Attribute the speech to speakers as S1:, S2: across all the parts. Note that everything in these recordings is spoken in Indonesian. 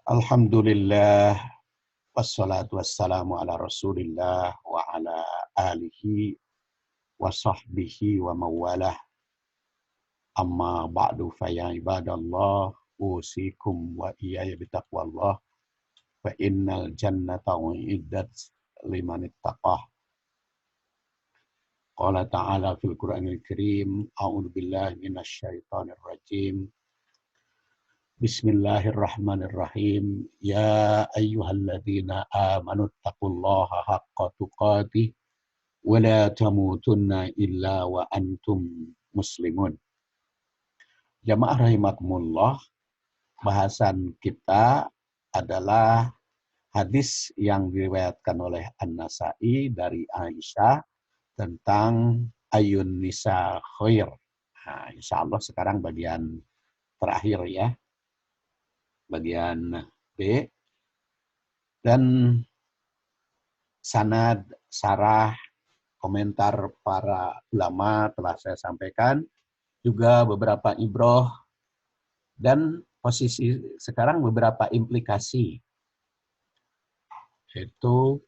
S1: Alhamdulillah, wassalatu wassalamu ala rasulillah wa ala alihi wa sahbihi wa mawalah. Amma ba'du faya ibadallah, usikum wa iyaya bitaqwallah, fa innal jannata u'iddat liman ittaqah. Qala ta'ala fil Qur'anil Karim, a'udzu billahi minasy syaithanir rajim. Bismillahirrahmanirrahim. Ya ayyuhalladzina amanu taqullaha haqqa tuqatih wa la tamutunna illa wa antum muslimun. Jamaah rahimakumullah, bahasan kita adalah hadis yang diriwayatkan oleh An-Nasa'i dari Aisyah tentang ayun nisa khair. Nah, insyaallah sekarang bagian terakhir ya. Bagian B, dan sanad, sarah, komentar para ulama telah saya sampaikan, juga beberapa ibroh, dan posisi sekarang beberapa implikasi, yaitu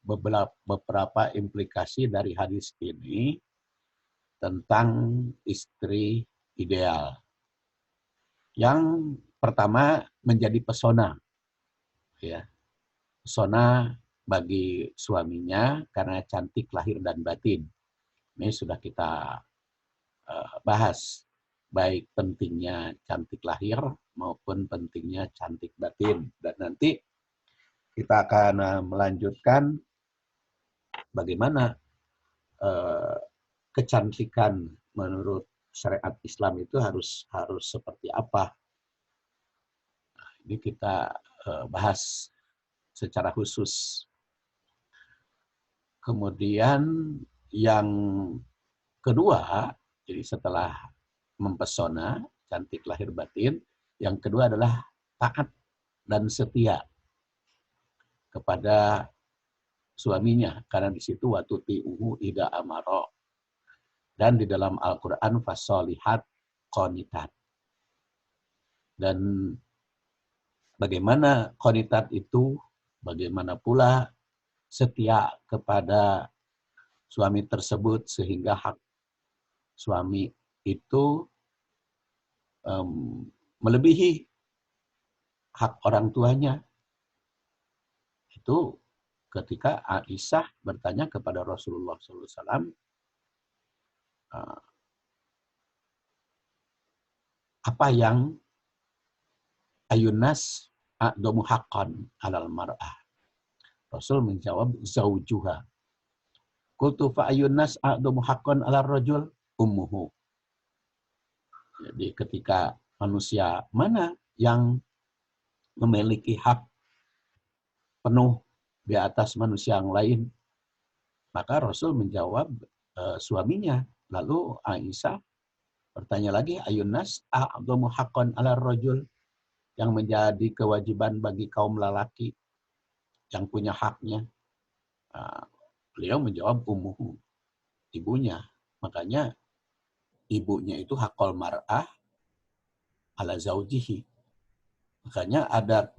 S1: beberapa implikasi dari hadis ini tentang istri ideal. Yang pertama, menjadi pesona, ya, pesona bagi suaminya karena cantik lahir dan batin. Ini sudah kita bahas, baik pentingnya cantik lahir maupun pentingnya cantik batin. Dan nanti kita akan melanjutkan bagaimana kecantikan menurut syariat Islam itu harus seperti apa. Ini kita bahas secara khusus. Kemudian yang kedua, jadi setelah mempesona, cantik lahir batin, yang kedua adalah taat dan setia kepada suaminya, karena di situ watuti'uhu ida amaro. Dan di dalam Al-Quran fasolihat qonitat. Dan bagaimana qonitat itu, bagaimana pula setia kepada suami tersebut sehingga hak suami itu melebihi hak orang tuanya. Itu ketika Aisyah bertanya kepada Rasulullah SAW, apa yang ayunas a'domu haqqan alal mar'ah. Rasul menjawab, zaujuha. Qultu fa ayunas a'domu haqqan alal rajul ummuhu. Jadi ketika manusia mana yang memiliki hak penuh di atas manusia yang lain, maka Rasul menjawab suaminya. Lalu Aisyah bertanya lagi, ayunas a'domu haqqan alal rajul, yang menjadi kewajiban bagi kaum lelaki yang punya haknya. Beliau menjawab ummuhu, ibunya. Makanya ibunya itu haqqul mar'ah ala zaujihi. Makanya ada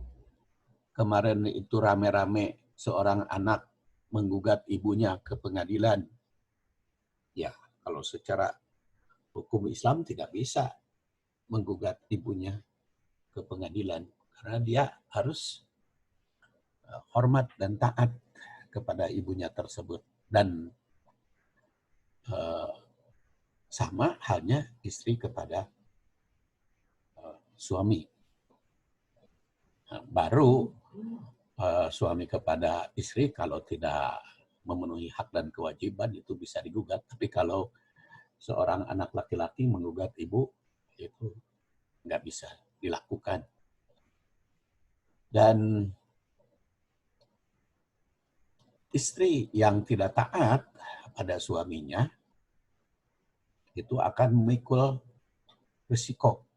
S1: kemarin itu rame-rame seorang anak menggugat ibunya ke pengadilan. Ya, kalau secara hukum Islam tidak bisa menggugat ibunya ke pengadilan, karena dia harus hormat dan taat kepada ibunya tersebut. Dan sama halnya istri kepada suami. Baru suami kepada istri kalau tidak memenuhi hak dan kewajiban itu bisa digugat. Tapi kalau seorang anak laki-laki menggugat ibu, itu nggak bisa dilakukan. Dan istri yang tidak taat pada suaminya itu akan memikul risiko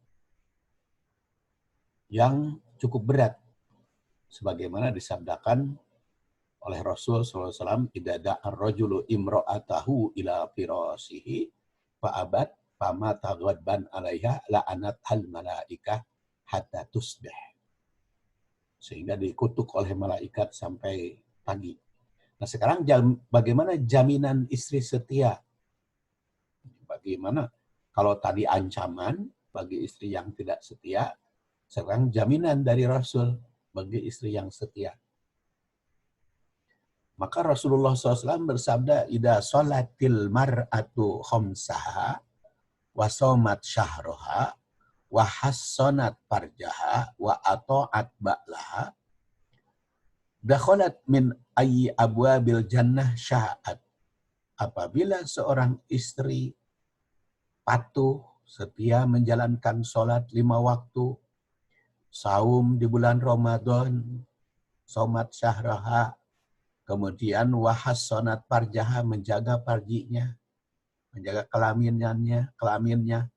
S1: yang cukup berat, sebagaimana disabdakan oleh Rasul SAW, idza da'ar rajulu imra'atahu ila firasihi fa'abat fama taghadban 'alaiha la'anat al malaikah hatta tusbih. sehingga dikutuk oleh malaikat sampai pagi. Nah sekarang bagaimana jaminan istri setia? Bagaimana kalau tadi ancaman bagi istri yang tidak setia, sekarang jaminan dari Rasul bagi istri yang setia. Maka Rasulullah SAW bersabda, "Idza sholatil mar'atu khamsaha wa shamat syahraha wa hassonat farjaha wa ata'at ba'laha dakhalat min ayyi abwabil jannah sya'at." Apabila seorang istri patuh, setia menjalankan sholat 5 waktu, saum di bulan Ramadan, somat syahraha, kemudian wahassonat farjaha, menjaga farjinya, menjaga kelaminnya,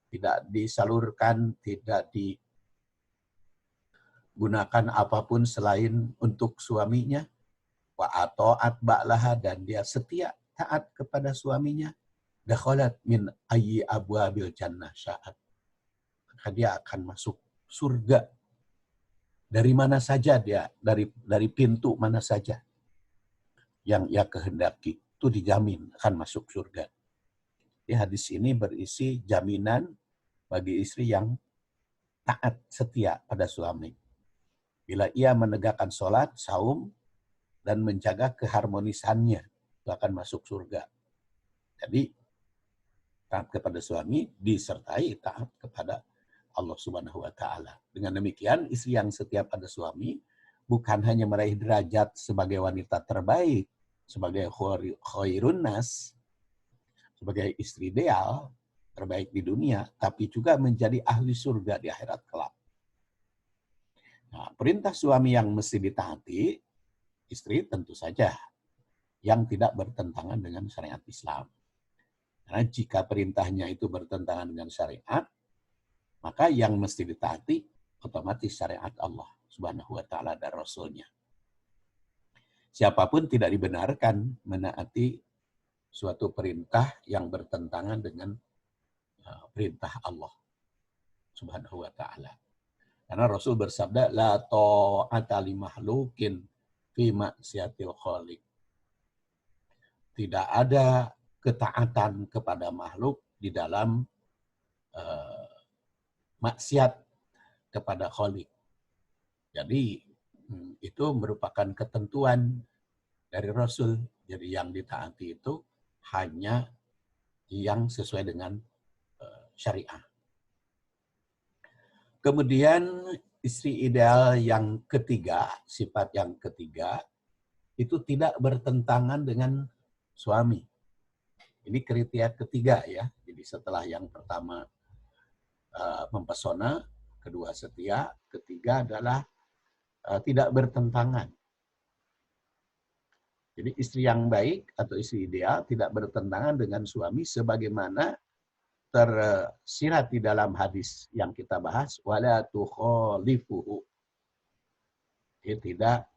S1: tidak disalurkan, tidak digunakan apapun selain untuk suaminya, wa ata'at ba'laha, dan dia setia taat kepada suaminya, dakhalat min ayyi abwabil jannah sya'at, maka dia akan masuk surga dari mana saja dia, dari pintu mana saja yang ia kehendaki, itu dijamin akan masuk surga. Di hadis ini berisi jaminan bagi istri yang taat setia pada suami. Bila ia menegakkan sholat, saum, dan menjaga keharmonisannya, itu akan masuk surga. Jadi taat kepada suami disertai taat kepada Allah Subhanahu wa Ta'ala. Dengan demikian, istri yang setia pada suami bukan hanya meraih derajat sebagai wanita terbaik, sebagai khairun nas, sebagai istri ideal terbaik di dunia, tapi juga menjadi ahli surga di akhirat kelak. Nah, perintah suami yang mesti ditaati istri tentu saja yang tidak bertentangan dengan syariat Islam. Karena jika perintahnya itu bertentangan dengan syariat, maka yang mesti ditaati otomatis syariat Allah Subhanahu wa Ta'ala dan Rasulnya. Siapapun tidak dibenarkan menaati suatu perintah yang bertentangan dengan perintah Allah Subhanahu wa Ta'ala. Karena Rasul bersabda, la ta'ata li makhlukin fi maksiatil khaliq. Tidak ada ketaatan kepada makhluk di dalam maksiat kepada Khalik. Jadi itu merupakan ketentuan dari Rasul. Jadi yang ditaati itu hanya yang sesuai dengan syariah. Kemudian istri ideal yang ketiga, sifat yang ketiga, itu tidak bertentangan dengan suami. Ini kriteria ketiga ya. Jadi setelah yang pertama mempesona, kedua setia, ketiga adalah tidak bertentangan. Jadi istri yang baik atau istri ideal tidak bertentangan dengan suami sebagaimana tersirat di dalam hadis yang kita bahas, wala tukhalifuhu. Dia tidak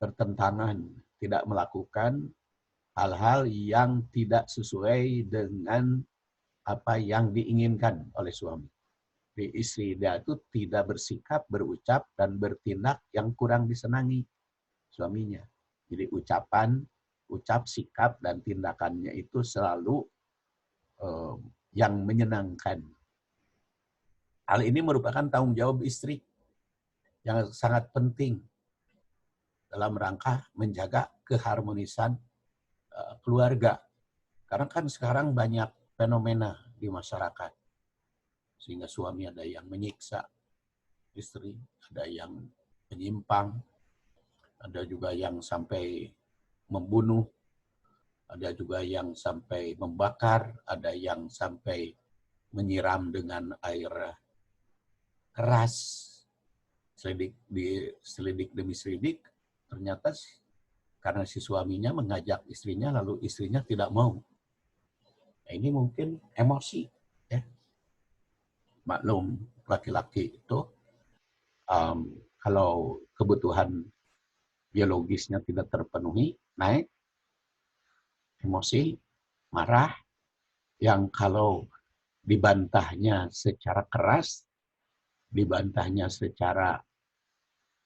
S1: bertentangan, tidak melakukan hal-hal yang tidak sesuai dengan apa yang diinginkan oleh suami. Di istri dia itu tidak bersikap, berucap, dan bertindak yang kurang disenangi suaminya. Jadi ucap, sikap, dan tindakannya itu selalu yang menyenangkan. Hal ini merupakan tanggung jawab istri yang sangat penting dalam rangka menjaga keharmonisan keluarga. Karena kan sekarang banyak fenomena di masyarakat. Sehingga suami ada yang menyiksa istri, ada yang menyimpang, ada juga yang sampai membunuh, ada juga yang sampai membakar, ada yang sampai menyiram dengan air keras, selidik demi selidik, ternyata karena si suaminya mengajak istrinya, lalu istrinya tidak mau. Nah, ini mungkin emosi. Ya. Maklum, laki-laki itu kalau kebutuhan biologisnya tidak terpenuhi, naik, emosi, marah, yang kalau dibantahnya secara keras, dibantahnya secara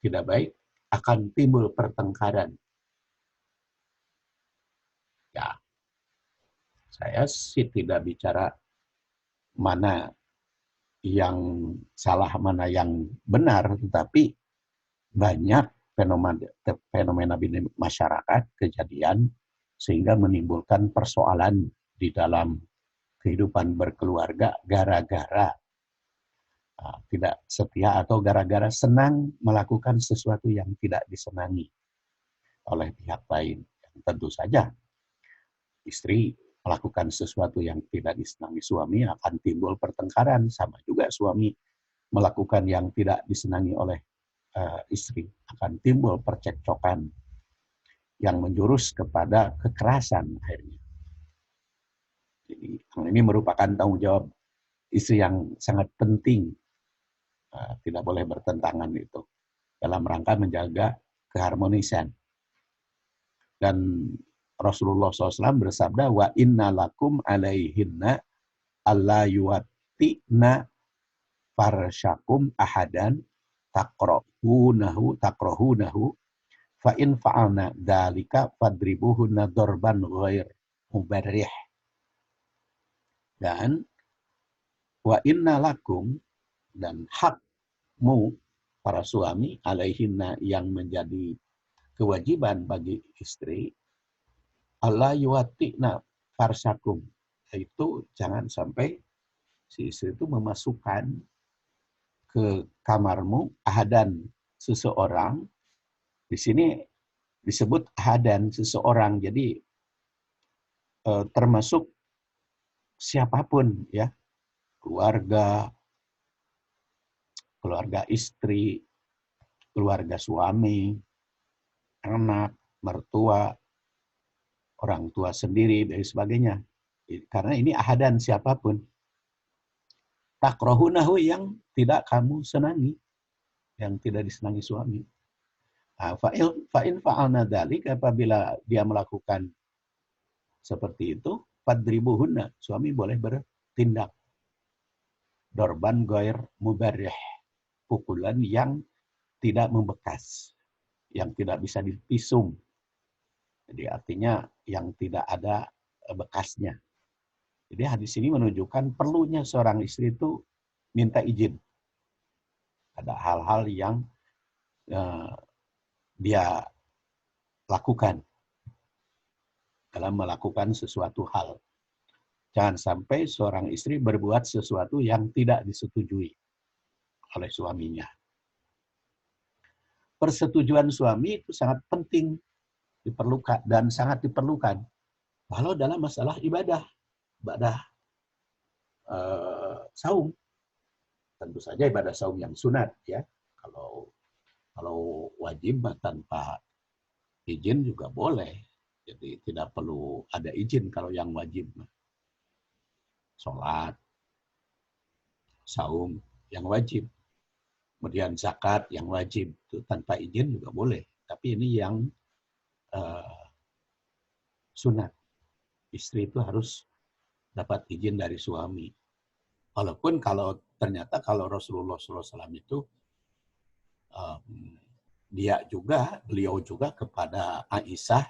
S1: tidak baik, akan timbul pertengkaran. Ya, saya sih tidak bicara mana yang salah, mana yang benar, tetapi banyak fenomena di masyarakat, kejadian, sehingga menimbulkan persoalan di dalam kehidupan berkeluarga gara-gara tidak setia atau gara-gara senang melakukan sesuatu yang tidak disenangi oleh pihak lain. Tentu saja istri melakukan sesuatu yang tidak disenangi suami akan timbul pertengkaran. Sama juga suami melakukan yang tidak disenangi oleh istri, akan timbul percekcokan yang menjurus kepada kekerasan akhirnya. Jadi ini merupakan tanggung jawab istri yang sangat penting. Tidak boleh bertentangan itu dalam rangka menjaga keharmonisan. Dan Rasulullah SAW bersabda, wa inna lakum alaihinna alla yuwatti'na farsyakum ahadan takrohunahu fa in fa'alna dzalika fadribuhunna dorban ghair mubarrih. Dan wa inna lakum, dan hakmu para suami, alaihinna, yang menjadi kewajiban bagi istri, alla yuwatti'na farsakum, yaitu jangan sampai si istri itu memasukkan ke kamarmu ahadan, seseorang. Di sini disebut ahadan, seseorang, jadi termasuk siapapun ya, keluarga istri, keluarga suami, anak, mertua, orang tua sendiri, dan sebagainya. Karena ini ahadan, siapapun. Takrohunahu, yang tidak kamu senangi, yang tidak disenangi suami. Fa'in fa'alna dzalik, apabila dia melakukan seperti itu, fadribuhunna, suami boleh bertindak. Dorban ghair mubarrih, pukulan yang tidak membekas, yang tidak bisa dipisum. Jadi artinya yang tidak ada bekasnya. Jadi hadis ini menunjukkan perlunya seorang istri itu minta izin. Ada hal-hal yang dia lakukan dalam melakukan sesuatu hal. Jangan sampai seorang istri berbuat sesuatu yang tidak disetujui oleh suaminya. Persetujuan suami itu sangat penting, diperlukan dan sangat diperlukan. Kalau dalam masalah ibadah saum, tentu saja ibadah saum yang sunat ya. Kalau wajib tanpa izin juga boleh. Jadi tidak perlu ada izin kalau yang wajib. Sholat, saum yang wajib, kemudian zakat yang wajib, itu tanpa izin juga boleh. Tapi ini yang sunat. Istri itu harus dapat izin dari suami. Walaupun kalau ternyata kalau Rasulullah SAW itu beliau juga kepada Aisyah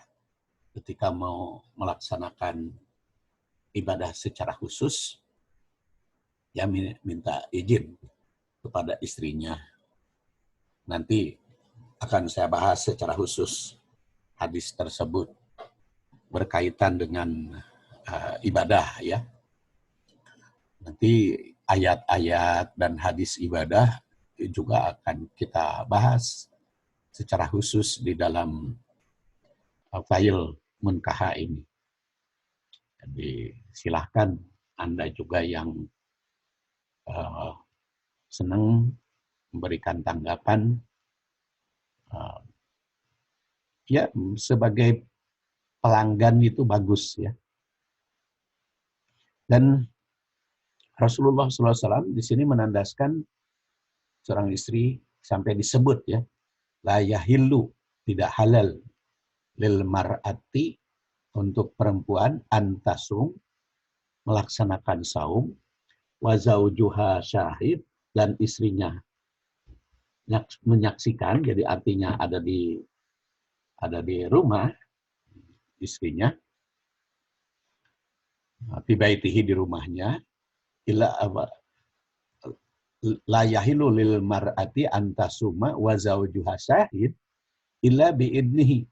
S1: ketika mau melaksanakan ibadah secara khusus, ya minta izin kepada istrinya. Nanti akan saya bahas secara khusus hadis tersebut berkaitan dengan ibadah ya. Nanti ayat-ayat dan hadis ibadah juga akan kita bahas secara khusus di dalam file Munkaha ini. Jadi silahkan Anda juga yang senang memberikan tanggapan, ya sebagai pelanggan itu bagus ya. Dan Rasulullah SAW di sini menandaskan seorang istri sampai disebut ya, la yahillu, tidak halal, lil mar'ati, untuk perempuan, antasum, melaksanakan saum, wa zaujuha syahid, dan istrinya menyaksikan, jadi artinya ada di rumah istrinya, fi baitihi di rumahnya, illa la yahilu lil mar'ati antasuma wa zawjuha syahid illa biidnihi,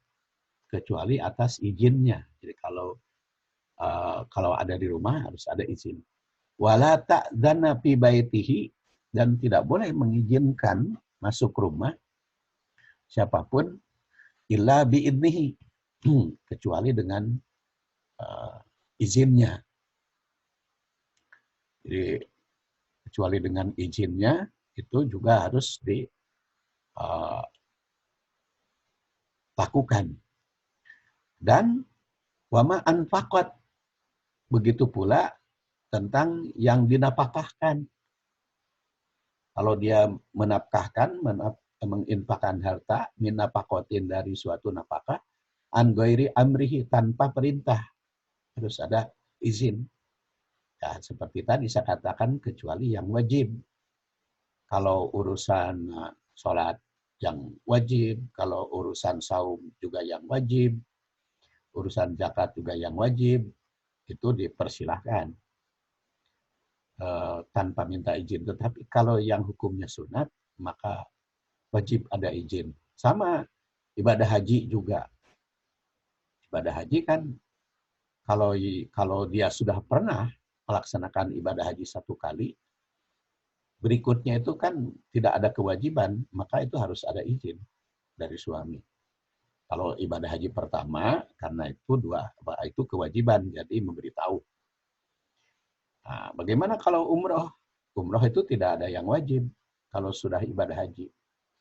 S1: kecuali atas izinnya. Jadi kalau ada di rumah harus ada izin. Wala ta'dzana fi baitihi, dan tidak boleh mengizinkan masuk rumah siapapun illa biidnihi, kecuali dengan izinnya. Jadi kecuali dengan izinnya itu juga harus dilakukan. Dan wama anfaqat, begitu pula tentang yang dinapakahkan. Kalau dia menafkahkan, menginfakkan harta, min napakotin, dari suatu napakah, an ghairi amrihi, tanpa perintah, harus ada izin. Ya, seperti tadi saya katakan, kecuali yang wajib. Kalau urusan sholat yang wajib, kalau urusan saum juga yang wajib, urusan zakat juga yang wajib, itu dipersilahkan tanpa minta izin. Tetapi kalau yang hukumnya sunat, maka wajib ada izin. Sama ibadah haji juga. Ibadah haji kan kalau dia sudah pernah melaksanakan ibadah haji satu kali, berikutnya itu kan tidak ada kewajiban, maka itu harus ada izin dari suami. Kalau ibadah haji pertama, karena itu kewajiban, jadi memberitahu. Nah, bagaimana kalau umroh? Umroh itu tidak ada yang wajib kalau sudah ibadah haji.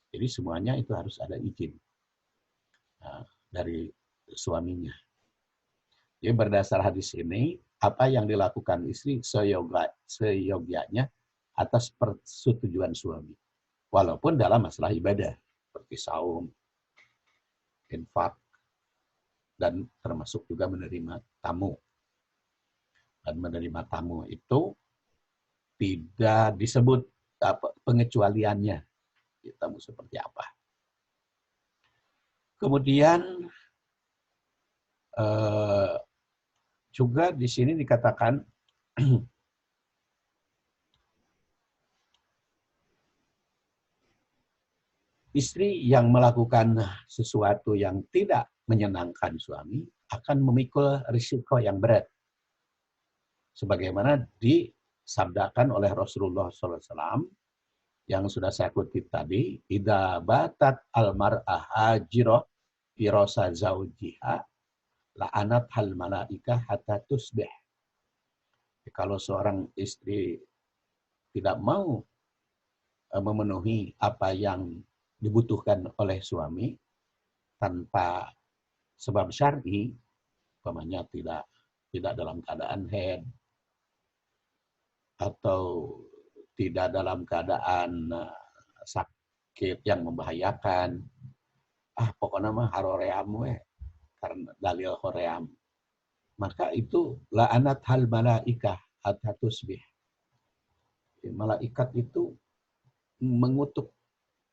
S1: Jadi semuanya itu harus ada izin dari suaminya. Jadi berdasar hadis ini, apa yang dilakukan istri seyogyanya atas persetujuan suami. Walaupun dalam masalah ibadah, seperti saum, infak, dan termasuk juga menerima tamu. Dan menerima tamu itu tidak disebut pengecualiannya. Tamu seperti apa. Kemudian juga di sini dikatakan istri yang melakukan sesuatu yang tidak menyenangkan suami akan memikul risiko yang berat. Sebagaimana disabdakan oleh Rasulullah SAW yang sudah saya kutip tadi, idza batat al-mar'ah hajirah fi rasa zaujiha la'anat hal malaikah hatta tusbih. Kalau seorang istri tidak mau memenuhi apa yang dibutuhkan oleh suami tanpa sebab syar'i, umpamanya tidak dalam keadaan haid atau tidak dalam keadaan sakit yang membahayakan, pokoknya mah haroream karena dalil hoream, maka itu la'anat hal malaikah hatta tusbih. Malaikat itu mengutuk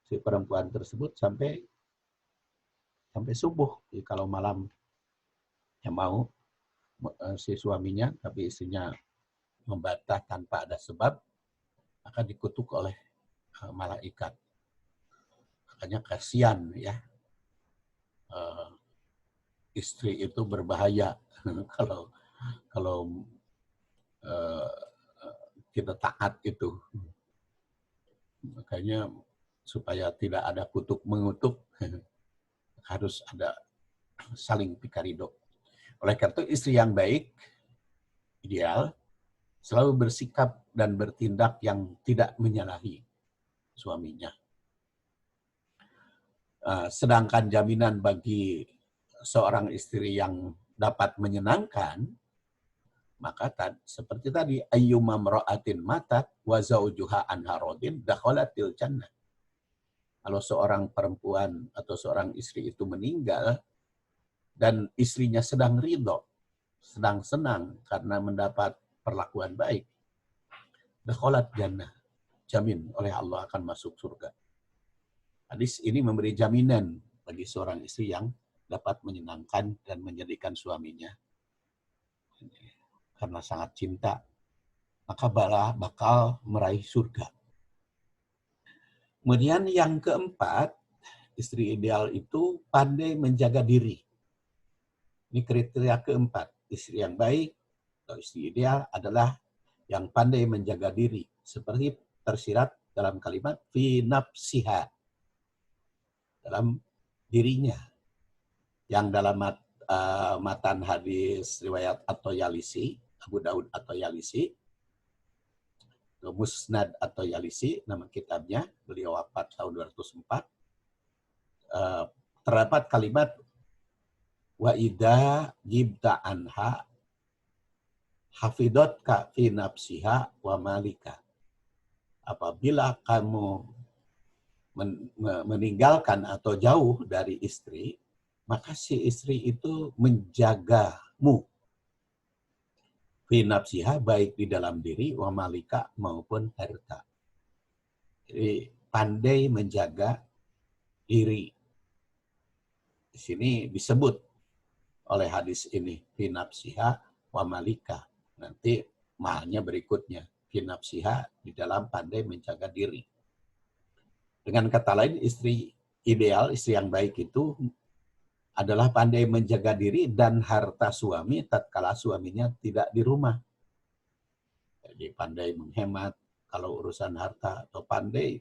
S1: si perempuan tersebut sampai subuh. Jadi kalau malam yang mau si suaminya, tapi istrinya membantah tanpa ada sebab, maka dikutuk oleh malaikat. Makanya kasihan ya, istri itu berbahaya kalau kita taat itu. Makanya supaya tidak ada kutuk mengutuk, harus ada saling pikarido. Oleh karena itu istri yang baik, ideal, selalu bersikap dan bertindak yang tidak menyalahi suaminya. Sedangkan jaminan bagi seorang istri yang dapat menyenangkan, maka seperti tadi, ayyuma mra'atin matat wa zaujuha anha radin dakhalatil jannah. Kalau seorang perempuan atau seorang istri itu meninggal dan istrinya sedang ridho, sedang senang karena mendapat perlakuan baik, dakhalat jannah, jamin oleh Allah akan masuk surga. Hadis ini memberi jaminan bagi seorang istri yang dapat menyenangkan dan menjadikan suaminya karena sangat cinta, maka bakal meraih surga. Kemudian yang keempat, istri ideal itu pandai menjaga diri. Ini kriteria keempat. Istri yang baik atau istri ideal adalah yang pandai menjaga diri. Seperti tersirat dalam kalimat fi nafsiha, dalam dirinya. Yang dalam matan hadis riwayat atau Yalisi, Abu Daud atau Yalisi, Musnad atau Yalisi, nama kitabnya, beliau wafat tahun 204, terdapat kalimat wa idza jibta anha hafidotka fi nafsiha wa malika. Apabila kamu meninggalkan atau jauh dari istri, maka si istri itu menjagamu. Fi nafsiha, baik di dalam diri, wa malika, maupun harta. Jadi pandai menjaga diri. Di sini disebut oleh hadis ini, fi nafsiha wa malika. Nanti mahnya berikutnya, fi nafsiha, di dalam pandai menjaga diri. Dengan kata lain, istri ideal, istri yang baik itu adalah pandai menjaga diri dan harta suami tatkala suaminya tidak di rumah. Jadi pandai menghemat kalau urusan harta, atau pandai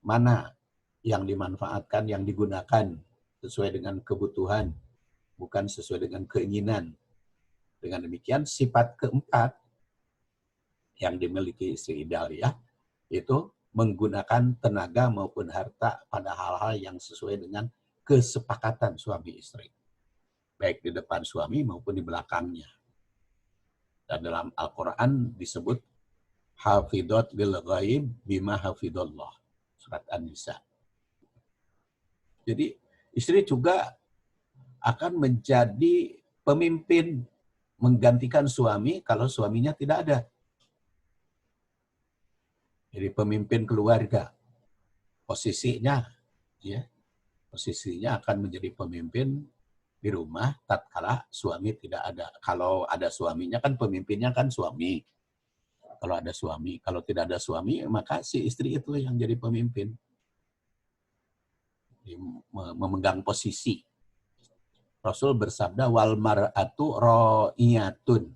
S1: mana yang dimanfaatkan, yang digunakan sesuai dengan kebutuhan, bukan sesuai dengan keinginan. Dengan demikian, sifat keempat yang dimiliki istri ideal ya, itu menggunakan tenaga maupun harta pada hal-hal yang sesuai dengan kesepakatan suami istri. Baik di depan suami maupun di belakangnya. Dan dalam Al-Quran disebut hafidot lil ghaib bima hafidullah. Surat An-Nisa. Jadi istri juga akan menjadi pemimpin menggantikan suami kalau suaminya tidak ada. Jadi pemimpin keluarga. Posisinya akan menjadi pemimpin di rumah tatkala suami tidak ada. Kalau ada suaminya kan pemimpinnya kan suami. Kalau ada suami, kalau tidak ada suami maka si istri itu yang jadi pemimpin. Memegang posisi. Rasul bersabda wal mar'atu ra'iyatun.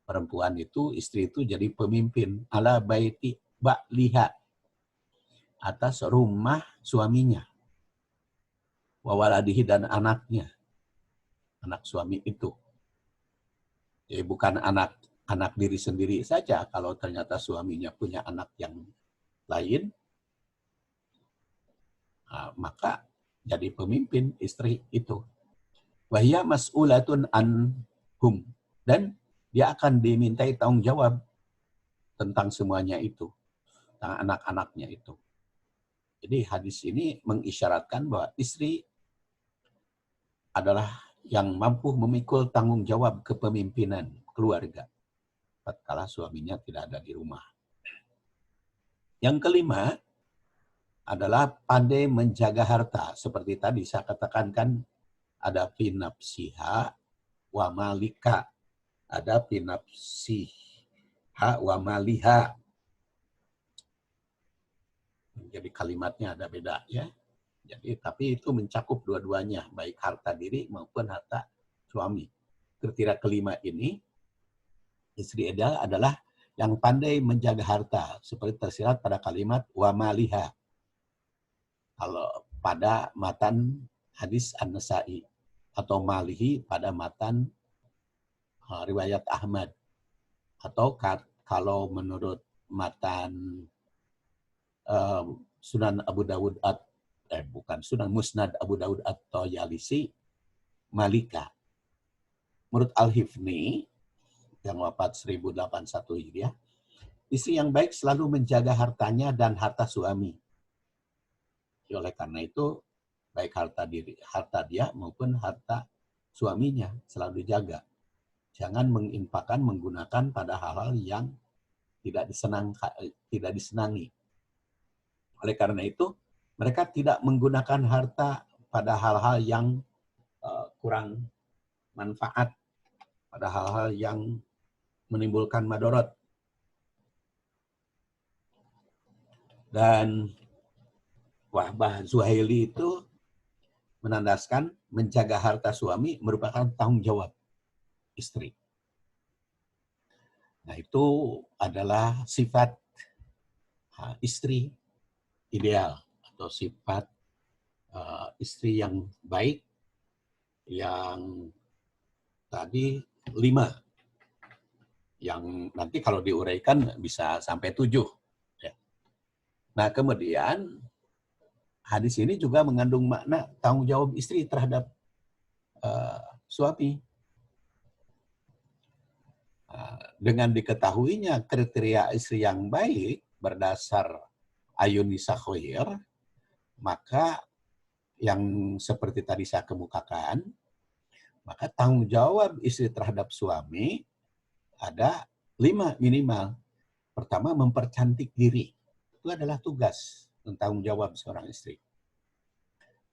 S1: Perempuan itu, istri itu jadi pemimpin ala baiti ba'liha, atas rumah suaminya. Wa waladihi, dan anaknya. Anak suami itu. Jadi bukan anak diri sendiri saja. Kalau ternyata suaminya punya anak yang lain, maka jadi pemimpin istri itu. Wahya mas'ulatun anhum, dan dia akan dimintai tanggung jawab tentang semuanya itu, tentang anak-anaknya itu. Jadi hadis ini mengisyaratkan bahwa istri adalah yang mampu memikul tanggung jawab kepemimpinan keluarga tatkala suaminya tidak ada di rumah. Yang kelima adalah pandai menjaga harta. Seperti tadi saya katakan kan, ada fi nafsiha wa malika, ada fi nafsiha wa maliha. Jadi kalimatnya ada beda ya. Jadi tapi itu mencakup dua-duanya, baik harta diri maupun harta suami. Kriteria kelima ini, istri ideal adalah yang pandai menjaga harta, seperti tersirat pada kalimat wa maliha. Kalau pada matan hadis An-Nasa'i, atau malihi pada matan riwayat Ahmad, atau kalau menurut matan Sunan Abu Dawud bukan Sunan Musnad Abu Dawud atau Yalisi, malika. Menurut Al-Hifni yang wafat 1081 Hijriah, istri yang baik selalu menjaga hartanya dan harta suami. Oleh karena itu, baik harta dia maupun harta suaminya selalu dijaga. Jangan menginfakkan, menggunakan pada hal-hal yang tidak disenangi. Oleh karena itu, Mereka tidak menggunakan harta pada hal-hal yang kurang manfaat, pada hal-hal yang menimbulkan madorot. Dan Wahbah Zuhaili itu menandaskan menjaga harta suami merupakan tanggung jawab istri. Nah, itu adalah sifat istri ideal atau sifat istri yang baik yang tadi 5, yang nanti kalau diuraikan bisa sampai 7. Ya. Nah, kemudian hadis ini juga mengandung makna tanggung jawab istri terhadap suami. Dengan diketahuinya kriteria istri yang baik berdasar Ayun Nisa Khair, maka yang seperti tadi saya kemukakan, maka tanggung jawab istri terhadap suami ada 5 minimal. Pertama, mempercantik diri. Itu adalah tugas dan tanggung jawab seorang istri.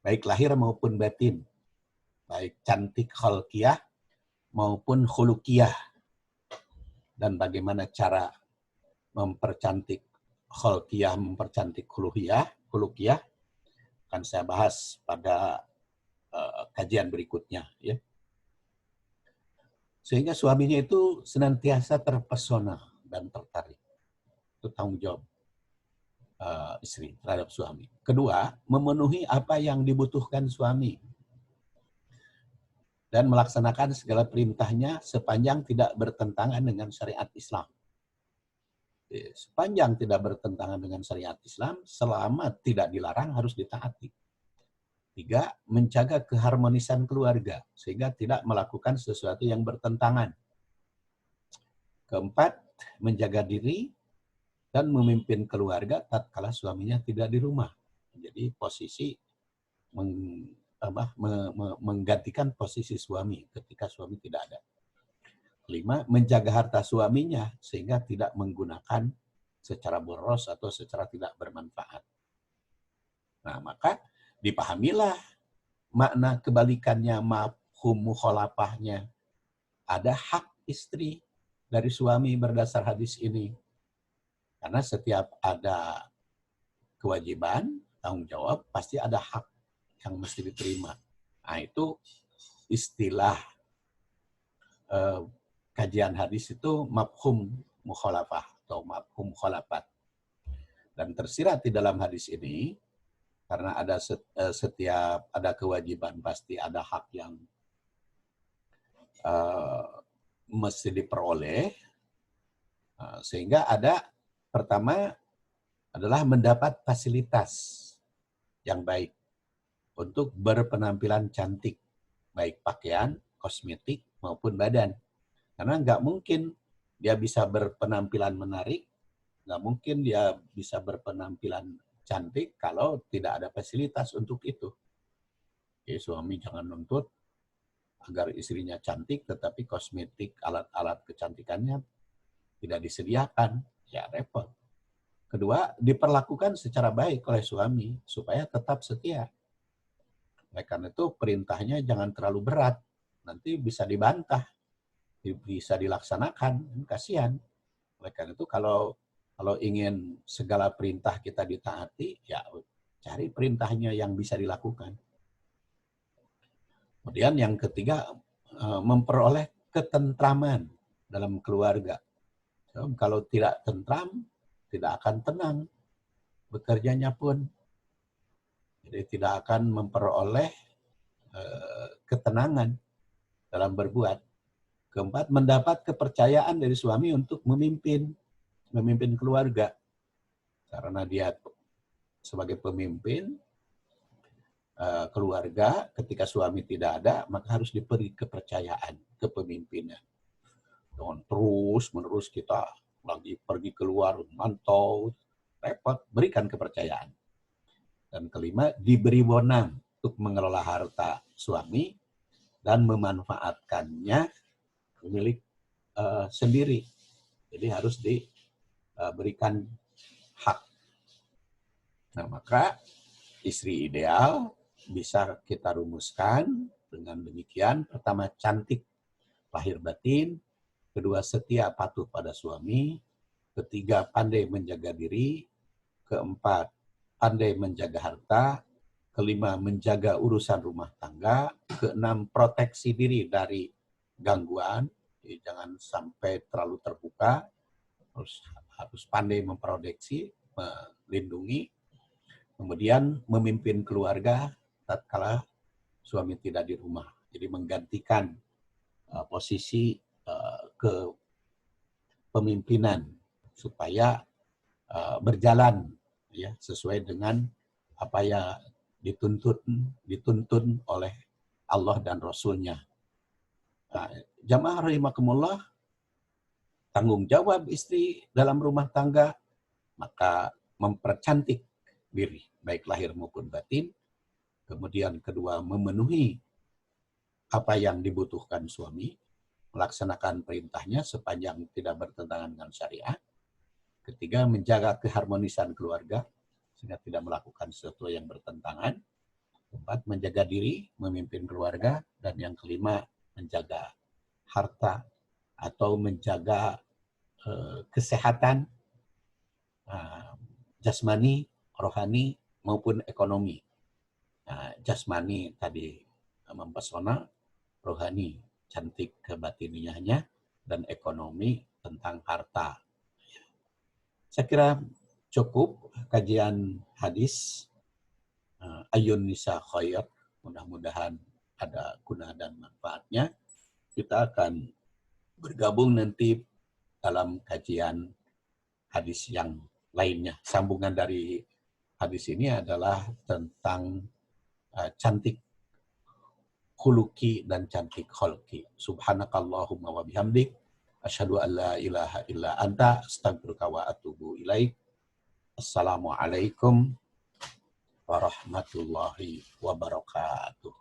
S1: Baik lahir maupun batin. Baik cantik khalqiyah maupun khuluqiyah. Dan bagaimana cara mempercantik khalqiyah, mempercantik khuluqiyah, akan saya bahas pada kajian berikutnya. Ya. Sehingga suaminya itu senantiasa terpesona dan tertarik. Itu tanggung jawab istri terhadap suami. Kedua, memenuhi apa yang dibutuhkan suami dan melaksanakan segala perintahnya sepanjang tidak bertentangan dengan syariat Islam. Sepanjang tidak bertentangan dengan syariat Islam, selama tidak dilarang harus ditaati. 3, menjaga keharmonisan keluarga sehingga tidak melakukan sesuatu yang bertentangan. 4, menjaga diri dan memimpin keluarga tatkala suaminya tidak di rumah. Jadi posisi menggantikan posisi suami ketika suami tidak ada. 5, menjaga harta suaminya sehingga tidak menggunakan secara boros atau secara tidak bermanfaat. Nah, maka dipahamilah makna kebalikannya, mafhum mukhalafahnya. Ada hak istri dari suami berdasar hadis ini. Karena setiap ada kewajiban, tanggung jawab, pasti ada hak yang mesti diterima. Nah, itu istilah kajian hadis itu mafhum mukhalafah atau mafhum mukhalafat. Dan tersirat di dalam hadis ini, karena ada setiap ada kewajiban, pasti ada hak yang mesti diperoleh. Sehingga ada, pertama adalah mendapat fasilitas yang baik untuk berpenampilan cantik, baik pakaian, kosmetik, maupun badan. Karena nggak mungkin dia bisa berpenampilan menarik, nggak mungkin dia bisa berpenampilan cantik kalau tidak ada fasilitas untuk itu. Jadi suami jangan nuntut agar istrinya cantik, tetapi kosmetik, alat-alat kecantikannya tidak disediakan, ya repot. Kedua, diperlakukan secara baik oleh suami supaya tetap setia. Oleh karena itu perintahnya jangan terlalu berat, nanti bisa dibantah, bisa dilaksanakan, kasihan. Oleh karena itu kalau ingin segala perintah kita ditaati, ya cari perintahnya yang bisa dilakukan. Kemudian yang ketiga, memperoleh ketentraman dalam keluarga. Kalau tidak tentram, tidak akan tenang bekerjanya pun. Jadi tidak akan memperoleh ketenangan dalam berbuat. Keempat, mendapat kepercayaan dari suami untuk memimpin keluarga. Karena dia sebagai pemimpin keluarga, ketika suami tidak ada, maka harus diberi kepercayaan kepemimpinan. Jangan terus-menerus kita lagi pergi keluar, mantau, repot, berikan kepercayaan. Dan kelima, diberi wewenang untuk mengelola harta suami dan memanfaatkannya milik sendiri. Jadi harus diberikan hak. Nah, maka istri ideal bisa kita rumuskan dengan demikian. Pertama, cantik lahir batin. Kedua, setia patuh pada suami. Ketiga, pandai menjaga diri. Keempat, pandai menjaga harta. Kelima, menjaga urusan rumah tangga. Keenam, proteksi diri dari gangguan. Jadi jangan sampai terlalu terbuka. Harus pandai memproteksi, melindungi. Kemudian memimpin keluarga tatkala suami tidak di rumah. Jadi menggantikan posisi kepemimpinan supaya berjalan ya sesuai dengan apa yang dituntun oleh Allah dan Rasul-Nya. Nah, jamaah rahimakumullah, tanggung jawab istri dalam rumah tangga maka mempercantik diri baik lahir maupun batin. Kemudian kedua, memenuhi apa yang dibutuhkan suami, melaksanakan perintahnya sepanjang tidak bertentangan dengan syariat. Ketiga, menjaga keharmonisan keluarga sehingga tidak melakukan sesuatu yang bertentangan. Keempat, menjaga diri, memimpin keluarga. Dan yang kelima, menjaga harta atau menjaga kesehatan jasmani, rohani, maupun ekonomi. Jasmani tadi mempesona, rohani cantik kebatiniahnya, dan ekonomi tentang harta. Saya kira cukup kajian hadis Ayun Nisa Khair. Mudah-mudahan ada guna dan manfaatnya. Kita akan bergabung nanti dalam kajian hadis yang lainnya. Sambungan dari hadis ini adalah tentang cantik khuluki dan cantik kholki. Subhanakallahumma wa bihamdik. Asyhadu an la ilaha illa anta astaghfiruka wa atubu ilaik. Assalamualaikum warahmatullahi wabarakatuh.